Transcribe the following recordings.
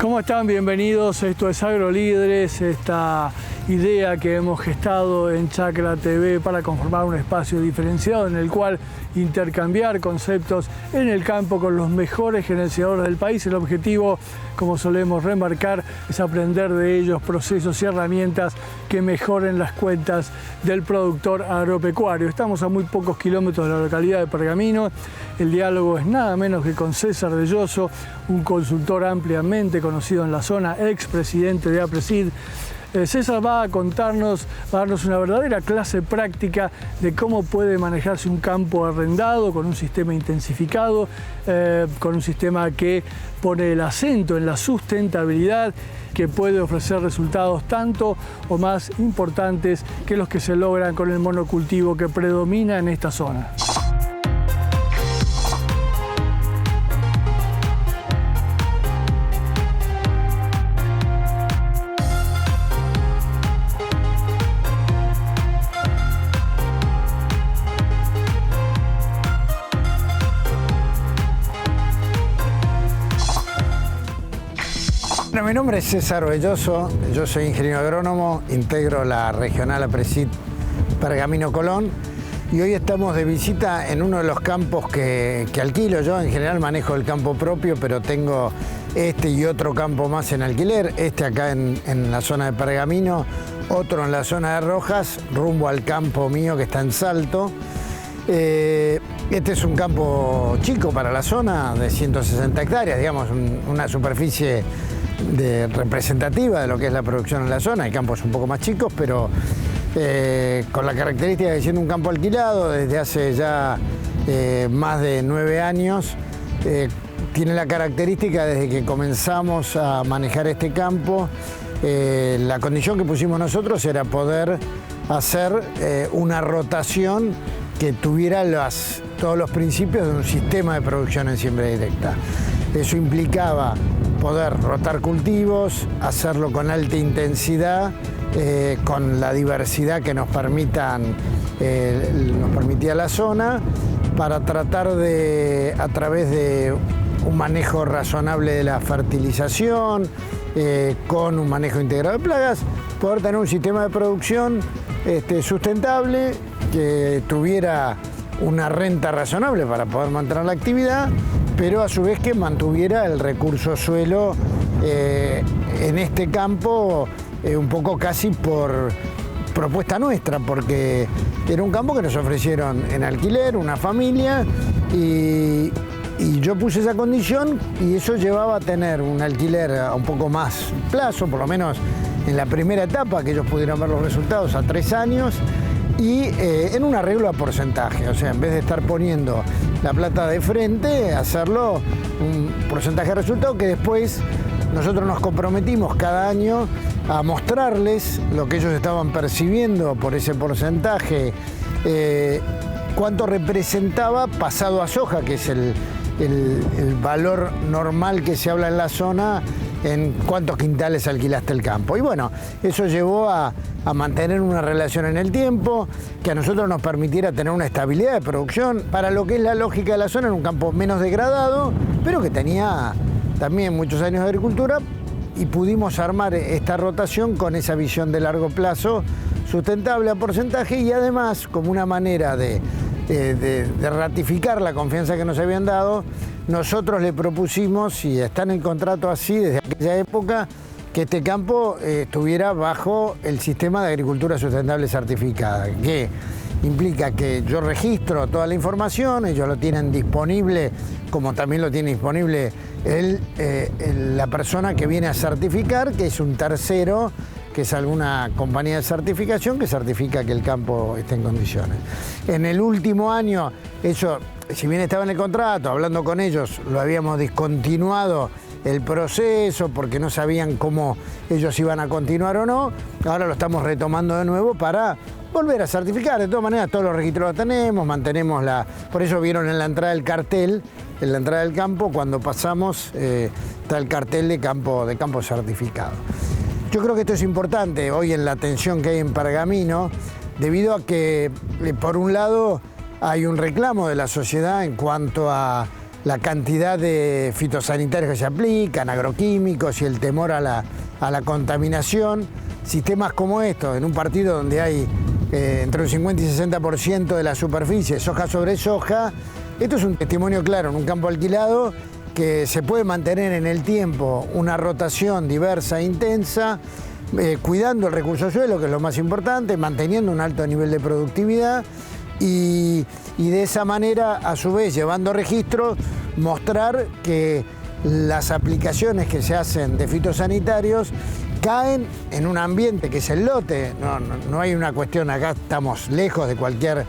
¿Cómo están? Bienvenidos. Esto es AgroLíderes, esta idea que hemos gestado en Chacra TV para conformar un espacio diferenciado en el cual intercambiar conceptos en el campo con los mejores gerenciadores del país. El objetivo, como solemos remarcar, es aprender de ellos procesos y herramientas que mejoren las cuentas del productor agropecuario. Estamos a muy pocos kilómetros de la localidad de Pergamino. El diálogo es nada menos que con César Belloso, un consultor ampliamente conocido en la zona, expresidente de APRESID. César va a contarnos, va a darnos una verdadera clase práctica de cómo puede manejarse un campo arrendado con un sistema intensificado, con un sistema que pone el acento en la sustentabilidad, que puede ofrecer resultados tanto o más importantes que los que se logran con el monocultivo que predomina en esta zona. Bueno, mi nombre es César Belloso, yo soy ingeniero agrónomo, integro la regional APRESID Pergamino Colón y hoy estamos de visita en uno de los campos que alquilo. Yo en general manejo el campo propio, pero tengo este y otro campo más en alquiler, este acá en la zona de Pergamino, otro en la zona de Rojas, rumbo al campo mío que está en Salto. Este es un campo chico para la zona, de 160 hectáreas, digamos, una superficie representativa de lo que es la producción en la zona. Hay campos un poco más chicos, pero con la característica de siendo un campo alquilado desde hace ya más de 9 años, tiene la característica desde que comenzamos a manejar este campo, la condición que pusimos nosotros era poder hacer una rotación que tuviera todos los principios de un sistema de producción en siembra directa. Eso implicaba poder rotar cultivos, hacerlo con alta intensidad, con la diversidad que nos permitía la zona, para tratar de, a través de un manejo razonable de la fertilización, con un manejo integrado de plagas, poder tener un sistema de producción sustentable, que tuviera una renta razonable para poder mantener la actividad, pero a su vez que mantuviera el recurso suelo en este campo un poco casi por propuesta nuestra, porque era un campo que nos ofrecieron en alquiler, una familia, y yo puse esa condición y eso llevaba a tener un alquiler a un poco más plazo, por lo menos en la primera etapa, que ellos pudieran ver los resultados a 3 años, y en un arreglo a porcentaje, o sea, en vez de estar poniendo la plata de frente, hacerlo un porcentaje de resultado que después nosotros nos comprometimos cada año a mostrarles lo que ellos estaban percibiendo por ese porcentaje, cuánto representaba pasado a soja, que es el valor normal que se habla en la zona, en cuántos quintales alquilaste el campo. Y bueno, eso llevó a mantener una relación en el tiempo, que a nosotros nos permitiera tener una estabilidad de producción para lo que es la lógica de la zona, en un campo menos degradado, pero que tenía también muchos años de agricultura, y pudimos armar esta rotación con esa visión de largo plazo, sustentable a porcentaje, y además como una manera de ratificar la confianza que nos habían dado. Nosotros le propusimos, y está en el contrato así desde aquella época, que este campo estuviera bajo el sistema de agricultura sustentable certificada, que implica que yo registro toda la información, ellos lo tienen disponible, como también lo tiene disponible la persona que viene a certificar, que es un tercero, que es alguna compañía de certificación que certifica que el campo esté en condiciones. En el último año, eso, si bien estaba en el contrato, hablando con ellos, lo habíamos discontinuado el proceso porque no sabían cómo ellos iban a continuar o no. Ahora lo estamos retomando de nuevo para volver a certificar. De todas maneras, todos los registros los tenemos, mantenemos por eso vieron en la entrada del cartel, en la entrada del campo, cuando pasamos, está el cartel de campo certificado. Yo creo que esto es importante hoy en la tensión que hay en Pergamino, debido a que, por un lado, hay un reclamo de la sociedad en cuanto a la cantidad de fitosanitarios que se aplican, agroquímicos y el temor a la contaminación. Sistemas como estos, en un partido donde hay entre un 50 y 60% de la superficie soja sobre soja, esto es un testimonio claro en un campo alquilado que se puede mantener en el tiempo una rotación diversa e intensa, cuidando el recurso suelo, que es lo más importante, manteniendo un alto nivel de productividad y de esa manera, a su vez, llevando registros, mostrar que las aplicaciones que se hacen de fitosanitarios caen en un ambiente que es el lote. No hay una cuestión, acá estamos lejos de cualquier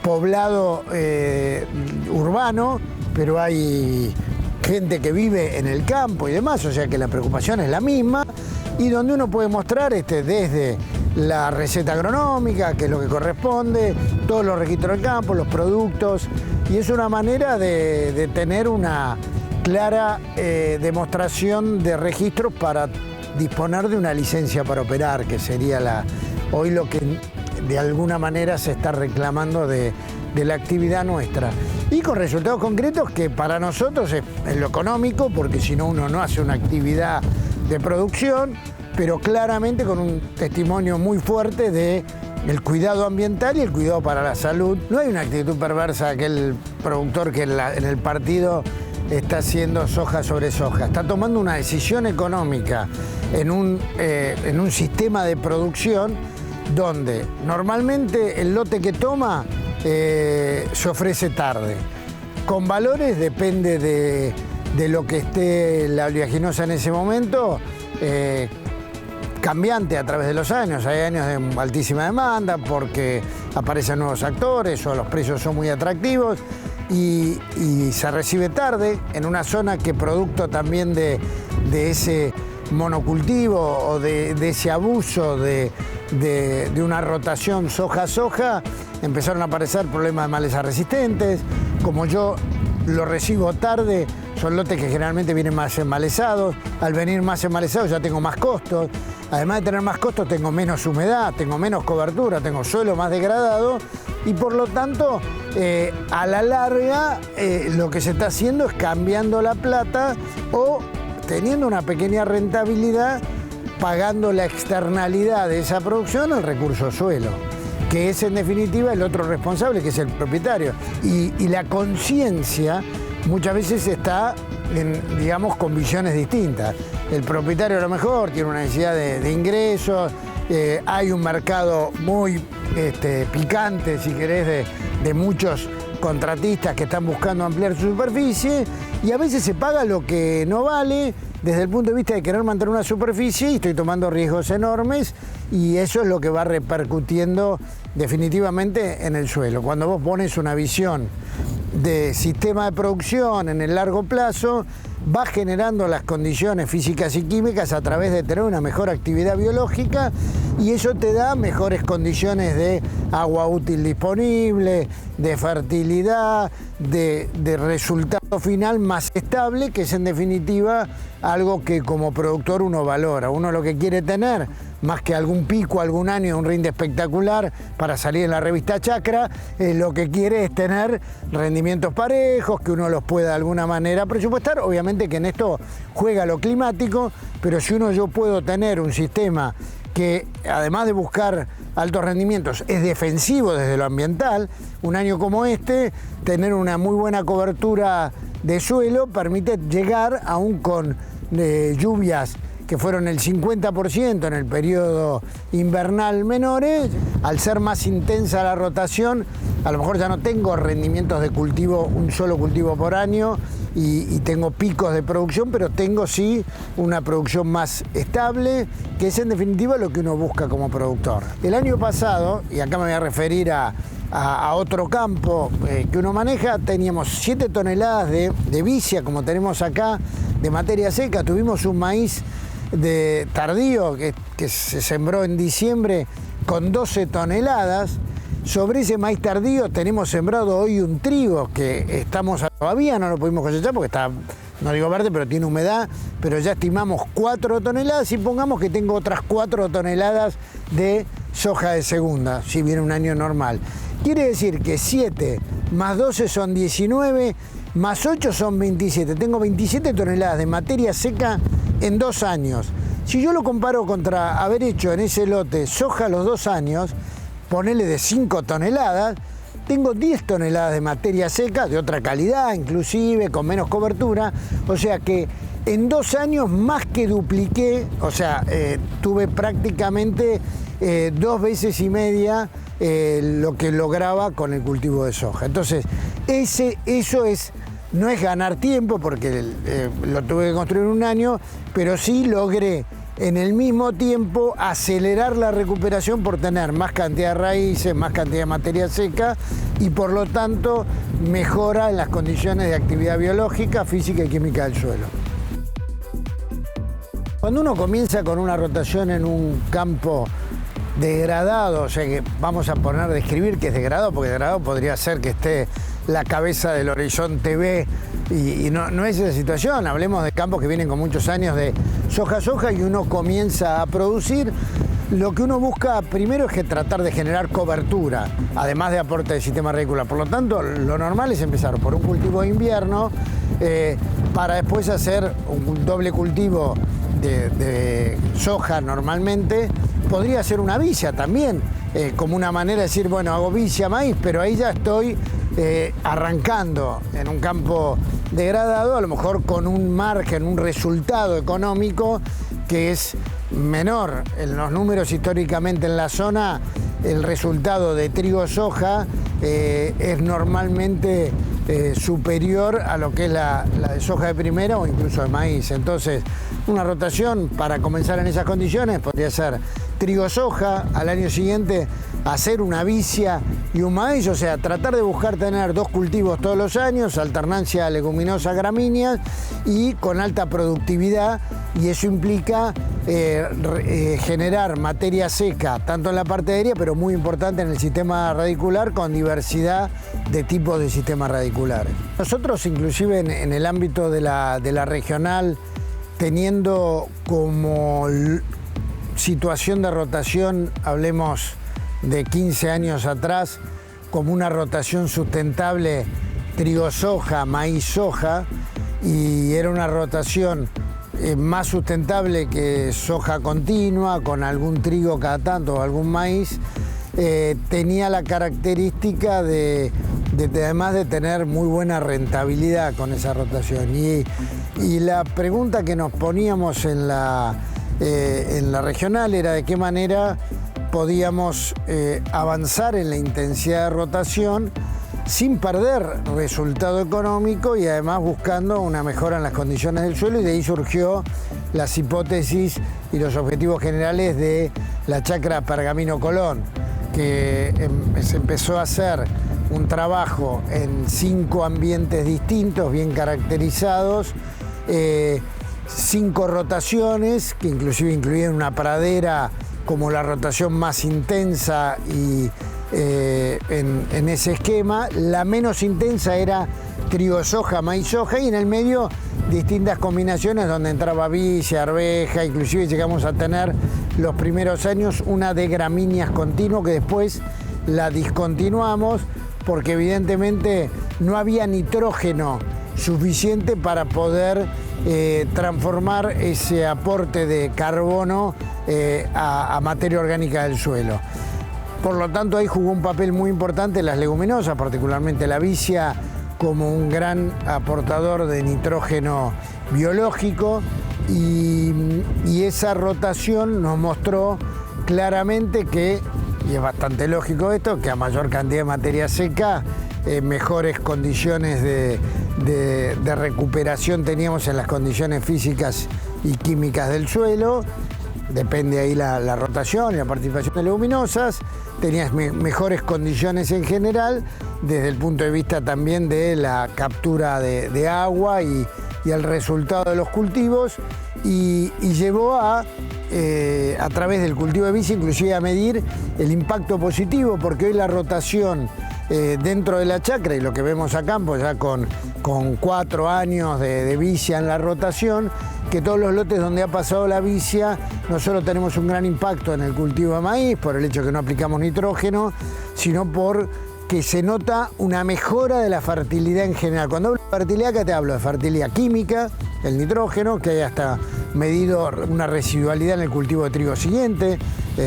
poblado urbano, pero hay gente que vive en el campo y demás, o sea que la preocupación es la misma, y donde uno puede mostrar desde la receta agronómica, que es lo que corresponde, todos los registros del campo, los productos, y es una manera de tener una clara demostración de registros para disponer de una licencia para operar, que sería hoy lo que de alguna manera se está reclamando de la actividad nuestra. Y con resultados concretos que para nosotros es lo económico, porque si no uno no hace una actividad de producción, pero claramente con un testimonio muy fuerte del cuidado ambiental y el cuidado para la salud. No hay una actitud perversa de aquel productor que en el partido está haciendo soja sobre soja. Está tomando una decisión económica en un sistema de producción donde normalmente el lote que toma se ofrece tarde. Con valores depende de lo que esté la oleaginosa en ese momento, cambiante a través de los años. Hay años de altísima demanda porque aparecen nuevos actores o los precios son muy atractivos y se recibe tarde en una zona que producto también de ese monocultivo o de ese abuso de una rotación soja-soja, empezaron a aparecer problemas de malezas resistentes. Como yo lo recibo tarde, son lotes que generalmente vienen más emmalezados. Al venir más emmalezados ya tengo más costos. Además de tener más costos, tengo menos humedad, tengo menos cobertura, tengo suelo más degradado y por lo tanto, a la larga, lo que se está haciendo es cambiando la plata o teniendo una pequeña rentabilidad, pagando la externalidad de esa producción al recurso suelo, que es en definitiva el otro responsable, que es el propietario. Y la conciencia muchas veces está en, digamos, con visiones distintas. El propietario a lo mejor tiene una necesidad de ingresos, hay un mercado muy picante, si querés, de muchos contratistas que están buscando ampliar su superficie y a veces se paga lo que no vale desde el punto de vista de querer mantener una superficie y estoy tomando riesgos enormes y eso es lo que va repercutiendo definitivamente en el suelo. Cuando vos pones una visión de sistema de producción en el largo plazo, va generando las condiciones físicas y químicas a través de tener una mejor actividad biológica y eso te da mejores condiciones de agua útil disponible, de fertilidad, de resultado final más estable, que es en definitiva algo que como productor uno valora. Uno lo que quiere tener, más que algún pico, algún año, un rinde espectacular para salir en la revista Chacra, lo que quiere es tener rendimientos parejos, que uno los pueda de alguna manera presupuestar. Obviamente que en esto juega lo climático, pero si yo puedo tener un sistema que además de buscar altos rendimientos es defensivo desde lo ambiental, un año como este, tener una muy buena cobertura de suelo permite llegar aún con lluvias que fueron el 50% en el periodo invernal menores, al ser más intensa la rotación, a lo mejor ya no tengo rendimientos de cultivo, un solo cultivo por año, y tengo picos de producción, pero tengo sí una producción más estable, que es en definitiva lo que uno busca como productor. El año pasado, y acá me voy a referir a otro campo que uno maneja, teníamos 7 toneladas de vicia, como tenemos acá, de materia seca. Tuvimos un maíz de tardío que se sembró en diciembre con 12 toneladas. Sobre ese maíz tardío tenemos sembrado hoy un trigo que todavía no lo pudimos cosechar porque está, no digo verde, pero tiene humedad, pero ya estimamos 4 toneladas y pongamos que tengo otras 4 toneladas de soja de segunda, si viene un año normal. Quiere decir que 7 más 12 son 19, más 8 son 27. Tengo 27 toneladas de materia seca en 2 años. Si yo lo comparo contra haber hecho en ese lote soja a los 2 años, ponele de 5 toneladas, tengo 10 toneladas de materia seca, de otra calidad inclusive, con menos cobertura, o sea que en 2 años más que dupliqué, o sea, tuve prácticamente 2 veces y media lo que lograba con el cultivo de soja. Entonces, eso no es ganar tiempo, porque lo tuve que construir en 1 año, pero sí logré en el mismo tiempo acelerar la recuperación por tener más cantidad de raíces, más cantidad de materia seca y por lo tanto mejora en las condiciones de actividad biológica, física y química del suelo. Cuando uno comienza con una rotación en un campo degradado, o sea que vamos a describir que es degradado, porque degradado podría ser que esté la cabeza del Horizonte B y no es esa situación. Hablemos de campos que vienen con muchos años de soja y uno comienza a producir. Lo que uno busca primero es tratar de generar cobertura, además de aporte del sistema radicular. Por lo tanto, lo normal es empezar por un cultivo de invierno para después hacer un doble cultivo de soja normalmente. Podría ser una vicia también, como una manera de decir, bueno, hago vicia maíz, pero ahí ya estoy arrancando en un campo degradado, a lo mejor con un margen, un resultado económico que es menor. En los números históricamente en la zona, el resultado de trigo-soja es normalmente superior a lo que es la de soja de primera o incluso de maíz. Entonces, una rotación para comenzar en esas condiciones podría ser trigo-soja, al año siguiente hacer una vicia y un maíz, o sea, tratar de buscar tener 2 cultivos todos los años, alternancia leguminosa gramíneas y con alta productividad, y eso implica generar materia seca, tanto en la parte aérea, pero muy importante en el sistema radicular, con diversidad de tipos de sistemas radiculares. Nosotros inclusive en el ámbito de la regional, teniendo como situación de rotación, hablemos de 15 años atrás, como una rotación sustentable trigo-soja, maíz-soja, y era una rotación más sustentable que soja continua, con algún trigo cada tanto o algún maíz, tenía la característica de además de tener muy buena rentabilidad con esa rotación. Y la pregunta que nos poníamos en la regional era de qué manera podíamos avanzar en la intensidad de rotación sin perder resultado económico y además buscando una mejora en las condiciones del suelo, y de ahí surgió las hipótesis y los objetivos generales de la chacra Pergamino Colón, que se empezó a hacer un trabajo en 5 ambientes distintos, bien caracterizados, 5 rotaciones, que inclusive incluían una pradera como la rotación más intensa y en ese esquema. La menos intensa era trigo-soja, maíz-soja, y en el medio distintas combinaciones donde entraba vicia, arveja, inclusive llegamos a tener los primeros años una de gramíneas continuo, que después la discontinuamos porque evidentemente no había nitrógeno suficiente para poder transformar ese aporte de carbono a materia orgánica del suelo. Por lo tanto, ahí jugó un papel muy importante las leguminosas, particularmente la vicia, como un gran aportador de nitrógeno biológico, y esa rotación nos mostró claramente que, y es bastante lógico esto, que a mayor cantidad de materia seca, mejores condiciones de recuperación teníamos en las condiciones físicas y químicas del suelo. Depende ahí la rotación y la participación de leguminosas. Tenías mejores condiciones en general desde el punto de vista también de la captura de agua y el resultado de los cultivos, y llevó a través del cultivo de vicia inclusive a medir el impacto positivo, porque hoy la rotación dentro de la chacra, y lo que vemos a campo ya con 4 años de vicia en la rotación, que todos los lotes donde ha pasado la vicia, no solo tenemos un gran impacto en el cultivo de maíz, por el hecho que no aplicamos nitrógeno, sino por que se nota una mejora de la fertilidad en general. Cuando Fertilidad, que te hablo de fertilidad química, el nitrógeno, que hay hasta medido una residualidad en el cultivo de trigo siguiente,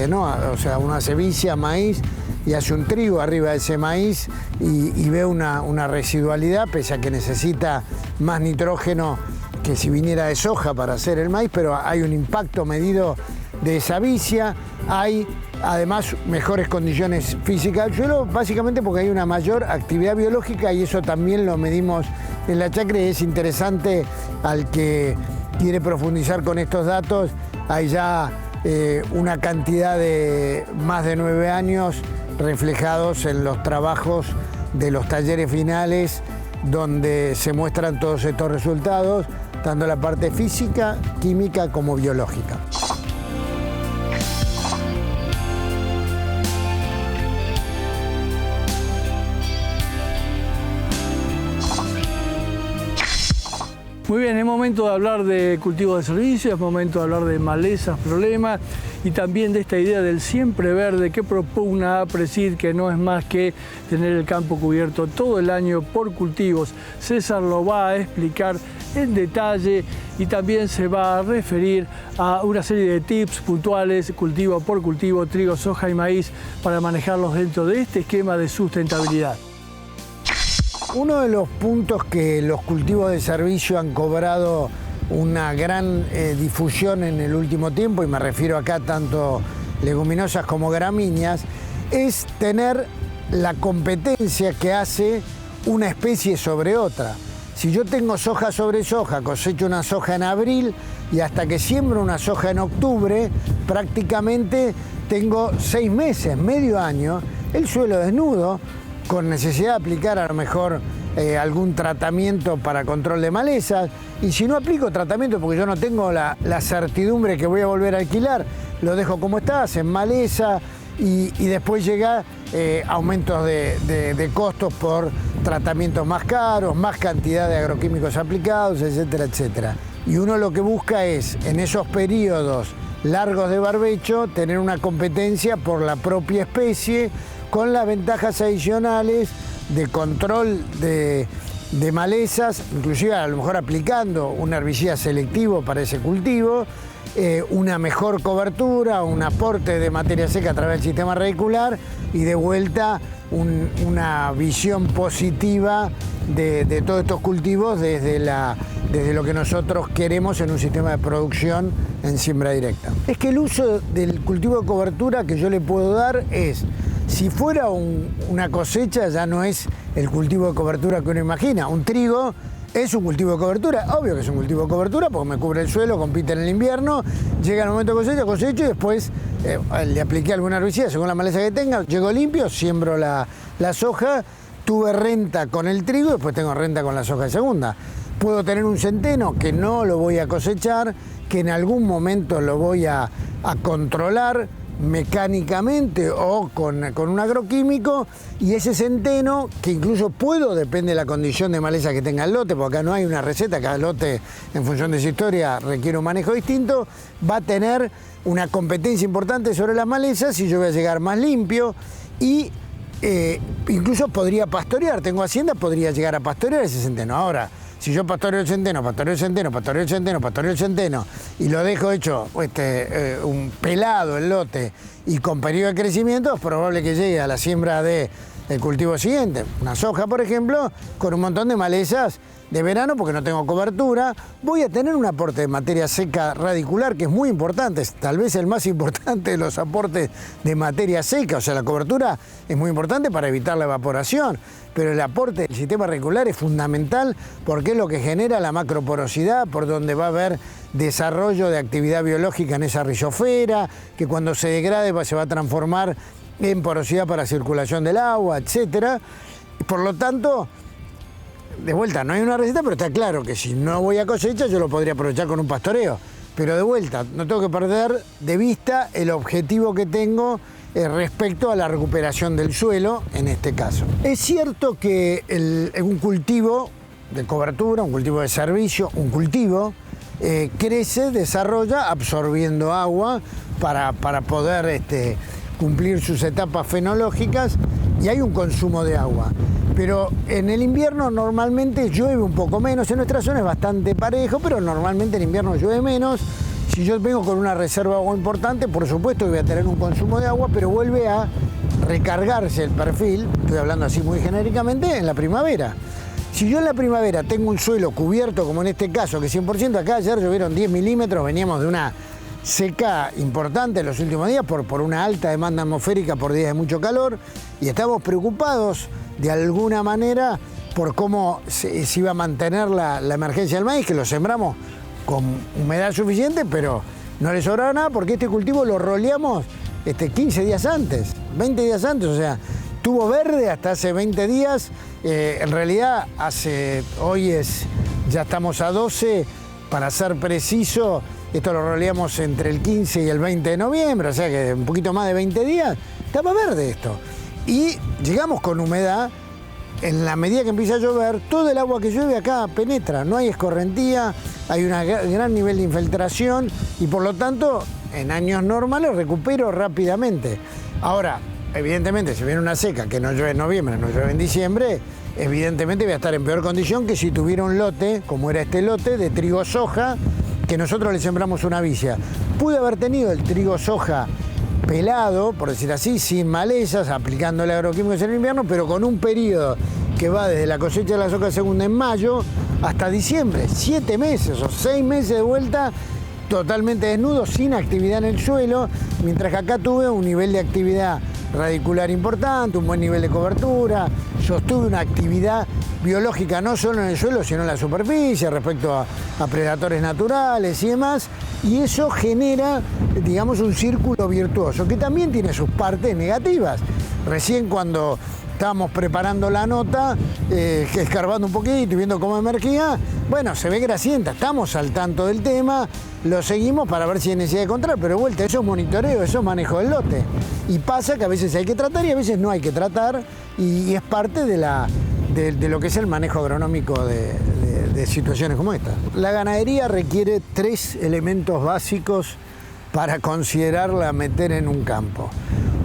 ¿no? O sea, uno hace vicia, maíz, y hace un trigo arriba de ese maíz y ve una residualidad, pese a que necesita más nitrógeno que si viniera de soja para hacer el maíz, pero hay un impacto medido de esa vicia. Hay además mejores condiciones físicas del suelo, básicamente porque hay una mayor actividad biológica, y eso también lo medimos en la chacra, y es interesante al que quiere profundizar con estos datos. Hay ya una cantidad de más de 9 años reflejados en los trabajos de los talleres finales, donde se muestran todos estos resultados, tanto la parte física, química como biológica. Muy bien, es momento de hablar de cultivos de servicio, es momento de hablar de malezas, problemas, y también de esta idea del siempre verde que propugna APRESID, que no es más que tener el campo cubierto todo el año por cultivos. César lo va a explicar en detalle y también se va a referir a una serie de tips puntuales, cultivo por cultivo, trigo, soja y maíz, para manejarlos dentro de este esquema de sustentabilidad. Uno de los puntos que los cultivos de servicio han cobrado una gran difusión en el último tiempo, y me refiero acá tanto leguminosas como gramíneas, es tener la competencia que hace una especie sobre otra. Si yo tengo soja sobre soja, cosecho una soja en abril y hasta que siembro una soja en octubre, prácticamente tengo 6 meses, medio año, el suelo desnudo, con necesidad de aplicar a lo mejor algún tratamiento para control de malezas. Y si no aplico tratamiento porque yo no tengo la certidumbre que voy a volver a alquilar, lo dejo como está, en maleza, y después llega aumentos de costos por tratamientos más caros, más cantidad de agroquímicos aplicados, etcétera, etcétera. Y uno lo que busca es, en esos periodos largos de barbecho, tener una competencia por la propia especie, con las ventajas adicionales de control de malezas, inclusive a lo mejor aplicando un herbicida selectivo para ese cultivo, una mejor cobertura, un aporte de materia seca a través del sistema radicular, y de vuelta una visión positiva de todos estos cultivos desde lo que nosotros queremos en un sistema de producción en siembra directa. Es que el uso del cultivo de cobertura que yo le puedo dar es, si fuera una cosecha, ya no es el cultivo de cobertura que uno imagina. Un trigo es un cultivo de cobertura, obvio que es un cultivo de cobertura porque me cubre el suelo, compite en el invierno, llega el momento de cosecho y después le apliqué alguna herbicida según la maleza que tenga, llego limpio, siembro la soja, tuve renta con el trigo y después tengo renta con la soja de segunda. Puedo tener un centeno que no lo voy a cosechar, que en algún momento lo voy a controlar mecánicamente o con un agroquímico, y ese centeno, que incluso puedo, depende de la condición de maleza que tenga el lote, porque acá no hay una receta, cada lote en función de su historia requiere un manejo distinto, va a tener una competencia importante sobre las malezas y yo voy a llegar más limpio, y incluso podría pastorear, tengo hacienda, podría llegar a pastorear ese centeno. Ahora, si yo pastoreo el centeno, y lo dejo hecho un pelado el lote y con periodo de crecimiento, es probable que llegue a la siembra del cultivo siguiente, una soja por ejemplo, con un montón de malezas de verano porque no tengo cobertura. Voy a tener un aporte de materia seca radicular que es muy importante, es tal vez el más importante de los aportes de materia seca. O sea, la cobertura es muy importante para evitar la evaporación, pero el aporte del sistema radicular es fundamental porque es lo que genera la macroporosidad, por donde va a haber desarrollo de actividad biológica en esa rizosfera, que cuando se degrade se va a transformar en porosidad para circulación del agua, etc. Por lo tanto, de vuelta, no hay una receta, pero está claro que si no voy a cosecha, yo lo podría aprovechar con un pastoreo. Pero de vuelta, no tengo que perder de vista el objetivo que tengo respecto a la recuperación del suelo, en este caso. Es cierto que un cultivo de cobertura, un cultivo de servicio, un cultivo, crece, desarrolla absorbiendo agua para poder cumplir sus etapas fenológicas, y hay un consumo de agua. Pero en el invierno normalmente llueve un poco menos. En nuestra zona es bastante parejo, pero normalmente en invierno llueve menos. Si yo vengo con una reserva de agua importante, por supuesto que voy a tener un consumo de agua, pero vuelve a recargarse el perfil, estoy hablando así muy genéricamente, en la primavera. Si yo en la primavera tengo un suelo cubierto, como en este caso, que 100%, acá ayer llovieron 10 milímetros, veníamos de una seca importante en los últimos días por una alta demanda atmosférica por días de mucho calor, y estamos preocupados de alguna manera por cómo se iba a mantener la emergencia del maíz, que lo sembramos con humedad suficiente, pero no le sobraba nada porque este cultivo lo roleamos 15 días antes, 20 días antes, o sea, estuvo verde hasta hace 20 días, en realidad ya estamos a 12, para ser preciso, esto lo roleamos entre el 15 y el 20 de noviembre, o sea que un poquito más de 20 días, estaba verde esto. Y llegamos con humedad, en la medida que empieza a llover, todo el agua que llueve acá penetra, no hay escorrentía, hay un gran nivel de infiltración y por lo tanto en años normales recupero rápidamente. Ahora, evidentemente, si viene una seca que no llueve en noviembre, no llueve en diciembre, evidentemente voy a estar en peor condición que si tuviera un lote, como era este lote, de trigo soja, que nosotros le sembramos una vicia. Pude haber tenido el trigo soja pelado, por decir así, sin malezas, aplicándole agroquímicos en el invierno, pero con un periodo que va desde la cosecha de la soja segunda en mayo hasta diciembre, 7 meses o 6 meses de vuelta totalmente desnudo, sin actividad en el suelo, mientras que acá tuve un nivel de actividad radicular importante, un buen nivel de cobertura, sostuve una actividad biológica no solo en el suelo, sino en la superficie, respecto a predadores naturales y demás, y eso genera, digamos, un círculo virtuoso, que también tiene sus partes negativas. Recién cuando estábamos preparando la nota, escarbando un poquito y viendo cómo emergía, bueno, se ve grasienta, estamos al tanto del tema, lo seguimos para ver si hay necesidad de control, pero de vuelta, eso es monitoreo, eso es manejo del lote. Y pasa que a veces hay que tratar y a veces no hay que tratar, y es parte de lo que es el manejo agronómico de situaciones como esta. La ganadería requiere 3 elementos básicos para considerarla meter en un campo.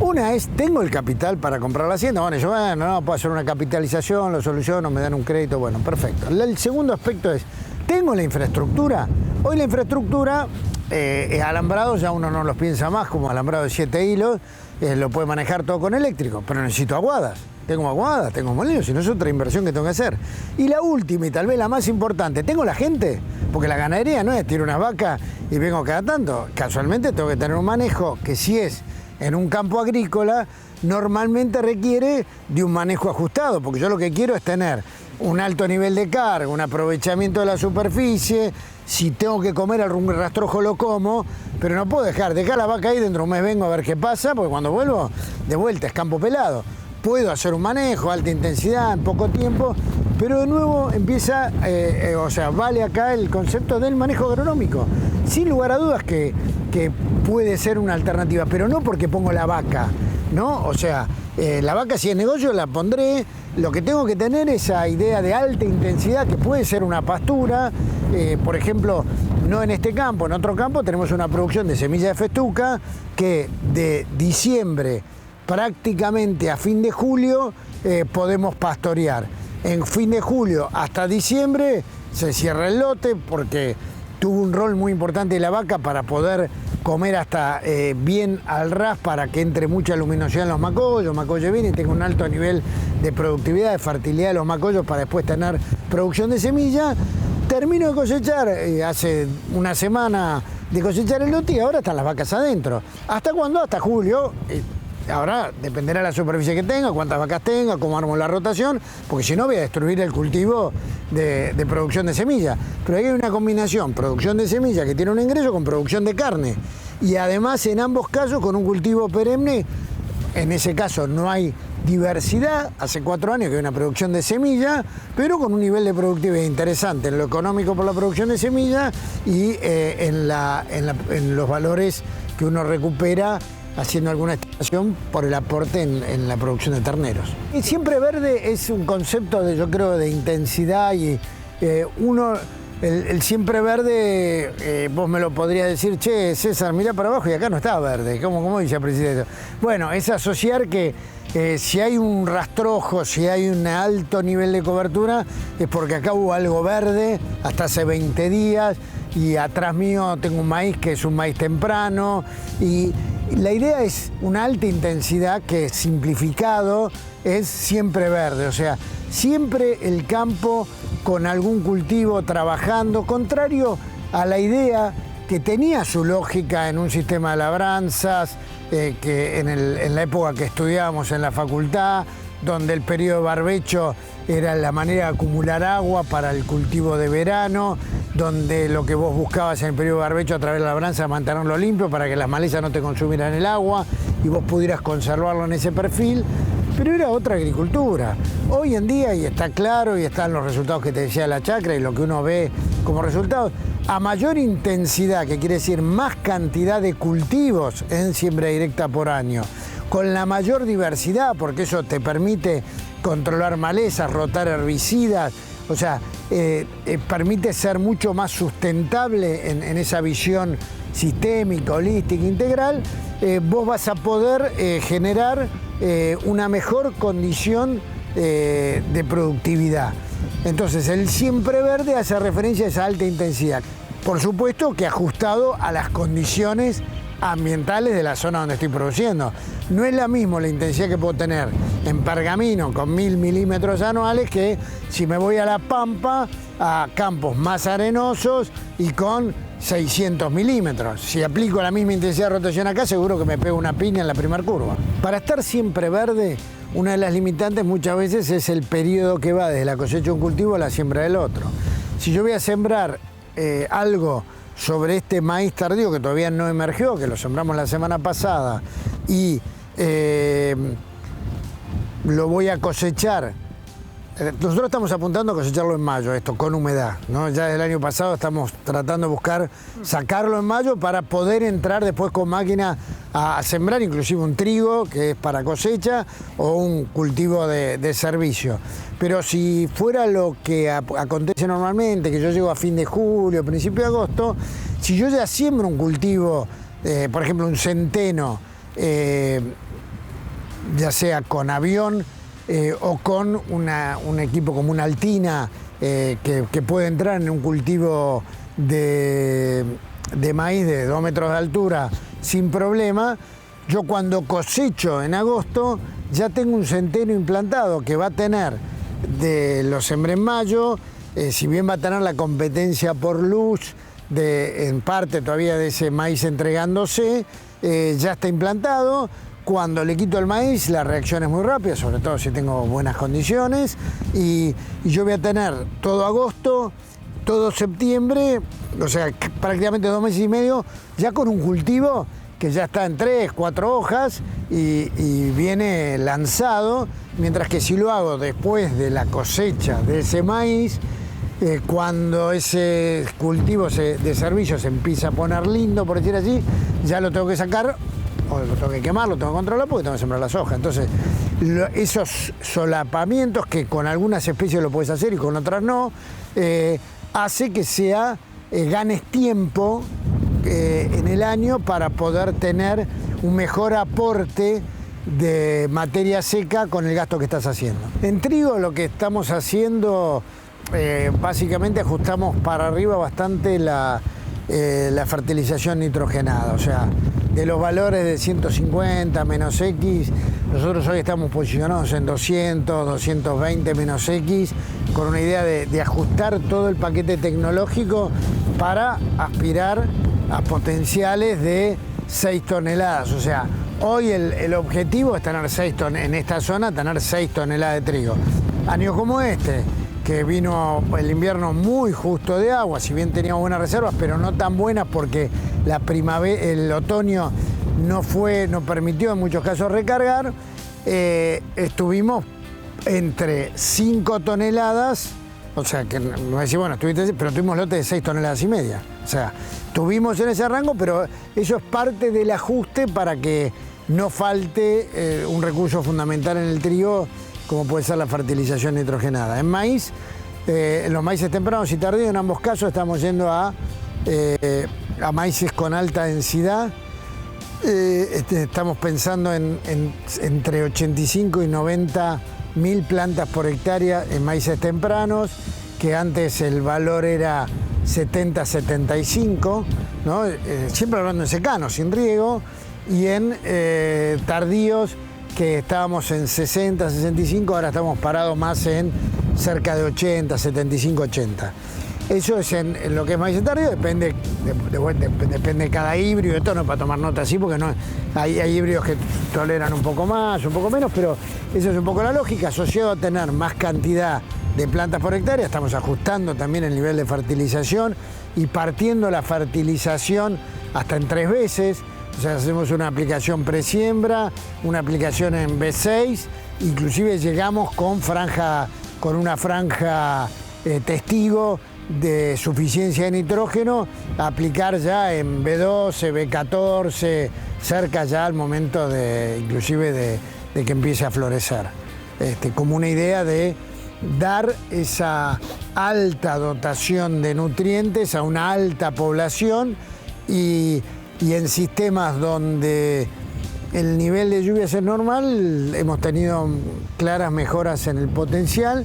Una es, ¿tengo el capital para comprar la hacienda? Bueno, yo no puedo hacer una capitalización, lo soluciono, me dan un crédito, bueno, perfecto. El segundo aspecto es, ¿tengo la infraestructura? Hoy la infraestructura, alambrados ya uno no los piensa más como alambrado de 7 hilos, lo puede manejar todo con eléctrico, pero necesito aguadas. Tengo aguadas, tengo molinos, si no es otra inversión que tengo que hacer. Y la última y tal vez la más importante, ¿tengo la gente? Porque la ganadería no es tiro unas vacas y vengo cada tanto. Casualmente tengo que tener un manejo que si es en un campo agrícola, normalmente requiere de un manejo ajustado, porque yo lo que quiero es tener un alto nivel de carga, un aprovechamiento de la superficie. Si tengo que comer algún rastrojo lo como, pero no puedo dejar la vaca ahí, dentro de un mes vengo a ver qué pasa, porque cuando vuelvo, de vuelta es campo pelado. Puedo hacer un manejo, alta intensidad, en poco tiempo, pero de nuevo empieza, vale acá el concepto del manejo agronómico. Sin lugar a dudas que puede ser una alternativa, pero no porque pongo la vaca, ¿no? O sea, la vaca si es negocio la pondré, lo que tengo que tener es esa idea de alta intensidad que puede ser una pastura, por ejemplo, no en este campo, en otro campo tenemos una producción de semilla de festuca que de diciembre prácticamente a fin de julio podemos pastorear. En fin de julio hasta diciembre se cierra el lote porque tuvo un rol muy importante la vaca para poder comer hasta bien al ras para que entre mucha luminosidad en los macollos bien y tenga un alto nivel de productividad, de fertilidad de los macollos para después tener producción de semilla. Termino de cosechar, hace una semana de cosechar el lote y ahora están las vacas adentro. ¿Hasta cuándo? Hasta julio. Ahora dependerá de la superficie que tenga, cuántas vacas tenga, cómo armo la rotación, porque si no voy a destruir el cultivo de producción de semilla. Pero hay una combinación, producción de semilla que tiene un ingreso con producción de carne. Y además en ambos casos con un cultivo perenne, en ese caso no hay diversidad, hace 4 años que hay una producción de semilla, pero con un nivel de productividad interesante en lo económico por la producción de semilla y en los valores que uno recupera haciendo alguna estimación por el aporte en la producción de terneros. Y siempre verde es un concepto yo creo, de intensidad y uno El siempre verde, vos me lo podrías decir, che, César, mirá para abajo y acá no está verde, ¿cómo dice el presidente? Bueno, es asociar que si hay un rastrojo, si hay un alto nivel de cobertura, es porque acá hubo algo verde hasta hace 20 días y atrás mío tengo un maíz que es un maíz temprano y la idea es una alta intensidad que simplificado es siempre verde, o sea, siempre el campo con algún cultivo trabajando, contrario a la idea que tenía su lógica en un sistema de labranzas, que en la época que estudiábamos en la facultad, donde el periodo de barbecho era la manera de acumular agua para el cultivo de verano, donde lo que vos buscabas en el periodo de barbecho a través de la labranza mantenerlo limpio para que las malezas no te consumieran el agua y vos pudieras conservarlo en ese perfil, pero era otra agricultura. Hoy en día, y está claro, y están los resultados que te decía la chacra y lo que uno ve como resultados, a mayor intensidad, que quiere decir más cantidad de cultivos en siembra directa por año, con la mayor diversidad, porque eso te permite controlar malezas, rotar herbicidas, o sea, permite ser mucho más sustentable en esa visión sistémica, holística, integral, vos vas a poder generar una mejor condición de productividad. Entonces, el siempre verde hace referencia a esa alta intensidad. Por supuesto que ajustado a las condiciones ambientales de la zona donde estoy produciendo. No es la misma la intensidad que puedo tener en Pergamino con 1000 milímetros anuales que si me voy a La Pampa a campos más arenosos y con 600 milímetros. Si aplico la misma intensidad de rotación acá, seguro que me pego una piña en la primera curva. Para estar siempre verde, una de las limitantes muchas veces es el periodo que va desde la cosecha de un cultivo a la siembra del otro. Si yo voy a sembrar algo sobre este maíz tardío que todavía no emergió, que lo sembramos la semana pasada, y lo voy a cosechar. Nosotros estamos apuntando a cosecharlo en mayo, esto con humedad, ¿no? Ya del año pasado estamos tratando de buscar sacarlo en mayo para poder entrar después con máquina a sembrar inclusive un trigo que es para cosecha o un cultivo de servicio. Pero si fuera lo que acontece normalmente, que yo llego a fin de julio, principio de agosto, si yo ya siembro un cultivo, por ejemplo un centeno, ya sea con avión, o con un equipo como una Altina que puede entrar en un cultivo de maíz de 2 metros de altura sin problema, yo cuando cosecho en agosto ya tengo un centeno implantado que va a tener, lo sembré en mayo, si bien va a tener la competencia por luz, en parte todavía de ese maíz entregándose, ya está implantado. Cuando le quito el maíz, la reacción es muy rápida, sobre todo si tengo buenas condiciones, y yo voy a tener todo agosto, todo septiembre, o sea, prácticamente 2 meses y medio, ya con un cultivo que ya está en 3, 4 hojas y viene lanzado, mientras que si lo hago después de la cosecha de ese maíz, cuando ese cultivo de servicio se empieza a poner lindo, por decir así, ya lo tengo que sacar, o lo tengo que quemar, lo tengo que controlar porque tengo que sembrar las hojas. Entonces, esos solapamientos que con algunas especies lo puedes hacer y con otras no, hace que ganes tiempo en el año para poder tener un mejor aporte de materia seca con el gasto que estás haciendo. En trigo lo que estamos haciendo, básicamente ajustamos para arriba bastante la fertilización nitrogenada, o sea, de los valores de 150 menos X, nosotros hoy estamos posicionados en 200, 220 menos X, con una idea de ajustar todo el paquete tecnológico para aspirar a potenciales de 6 toneladas. O sea, hoy el objetivo es tener 6 toneladas, en esta zona tener 6 toneladas de trigo. Años como este, que vino el invierno muy justo de agua, si bien teníamos buenas reservas, pero no tan buenas porque la primavera, el otoño no permitió en muchos casos recargar, estuvimos entre 5 toneladas, o sea, que no decir, bueno, pero tuvimos lotes de 6 toneladas y media. O sea, estuvimos en ese rango, pero eso es parte del ajuste para que no falte un recurso fundamental en el trigo, como puede ser la fertilización nitrogenada. En maíz En los maíces tempranos y tardíos, en ambos casos estamos yendo a maíces con alta densidad. Estamos pensando en entre 85 y 90 mil plantas por hectárea en maíces tempranos, que antes el valor era 70-75, ¿no? Siempre hablando en secano, sin riego, y en tardíos, que estábamos en 60-65, ahora estamos parados más en cerca de 80, 75-80. Eso es en lo que es maíz tardío, depende de cada híbrido. Esto no es para tomar nota así, porque no, hay híbridos que toleran un poco más, un poco menos, pero eso es un poco la lógica. Asociado a tener más cantidad de plantas por hectárea, estamos ajustando también el nivel de fertilización y partiendo la fertilización hasta en 3 veces. O sea, hacemos una aplicación presiembra, una aplicación en B6, inclusive llegamos con una franja testigo de suficiencia de nitrógeno, a aplicar ya en B12, B14, cerca ya al momento inclusive de que empiece a florecer. Como una idea de dar esa alta dotación de nutrientes a una alta población y en sistemas donde el nivel de lluvias es normal, hemos tenido claras mejoras en el potencial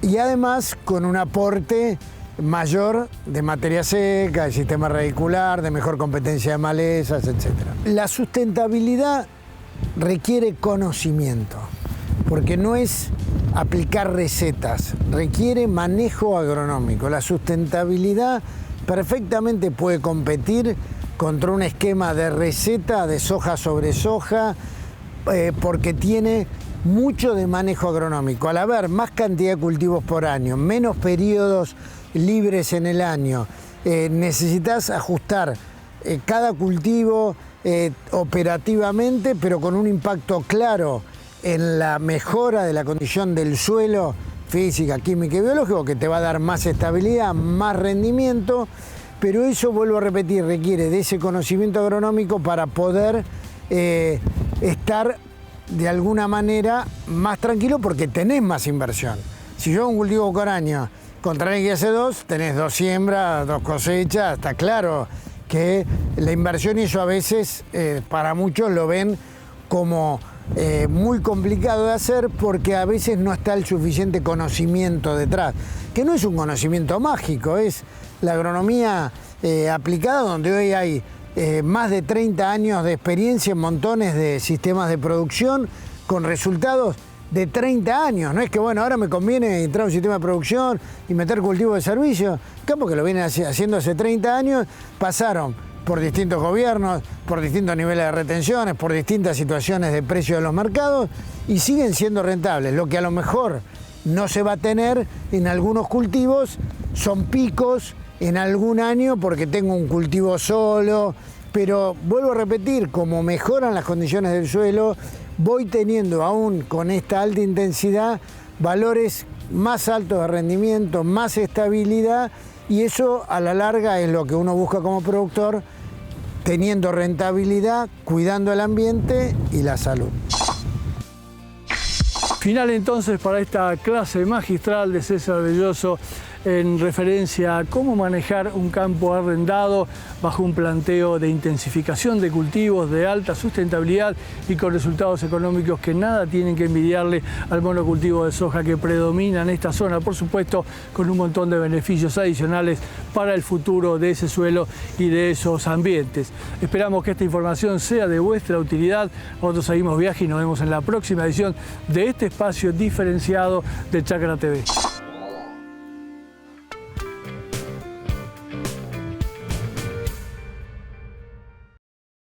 y además con un aporte mayor de materia seca, de sistema radicular, de mejor competencia de malezas, etc. La sustentabilidad requiere conocimiento, porque no es aplicar recetas, requiere manejo agronómico. La sustentabilidad perfectamente puede competir contra un esquema de receta de soja sobre soja, porque tiene mucho de manejo agronómico. Al haber más cantidad de cultivos por año, menos periodos libres en el año, necesitas ajustar cada cultivo operativamente, pero con un impacto claro en la mejora de la condición del suelo, física, química y biológica, que te va a dar más estabilidad, más rendimiento, pero eso, vuelvo a repetir, requiere de ese conocimiento agronómico para poder estar de alguna manera más tranquilo, porque tenés más inversión. Si yo hago un cultivo por año contra el que hace 2, tenés 2 siembras, 2 cosechas, está claro que la inversión, y eso a veces para muchos lo ven como muy complicado de hacer, porque a veces no está el suficiente conocimiento detrás, que no es un conocimiento mágico, es la agronomía aplicada, donde hoy hay más de 30 años de experiencia en montones de sistemas de producción con resultados de 30 años. No es que, bueno, ahora me conviene entrar a un sistema de producción y meter cultivo de servicio. Campo que lo vienen haciendo hace 30 años, pasaron por distintos gobiernos, por distintos niveles de retenciones, por distintas situaciones de precio de los mercados, y siguen siendo rentables. Lo que a lo mejor no se va a tener en algunos cultivos son picos en algún año porque tengo un cultivo solo, pero vuelvo a repetir, como mejoran las condiciones del suelo, voy teniendo aún con esta alta intensidad valores más altos de rendimiento, más estabilidad, y eso a la larga es lo que uno busca como productor, teniendo rentabilidad, cuidando el ambiente y la salud. Final entonces para esta clase magistral de César Belloso en referencia a cómo manejar un campo arrendado bajo un planteo de intensificación de cultivos, de alta sustentabilidad y con resultados económicos que nada tienen que envidiarle al monocultivo de soja que predomina en esta zona, por supuesto con un montón de beneficios adicionales para el futuro de ese suelo y de esos ambientes. Esperamos que esta información sea de vuestra utilidad. Nosotros seguimos viaje y nos vemos en la próxima edición de este espacio diferenciado de Chacra TV.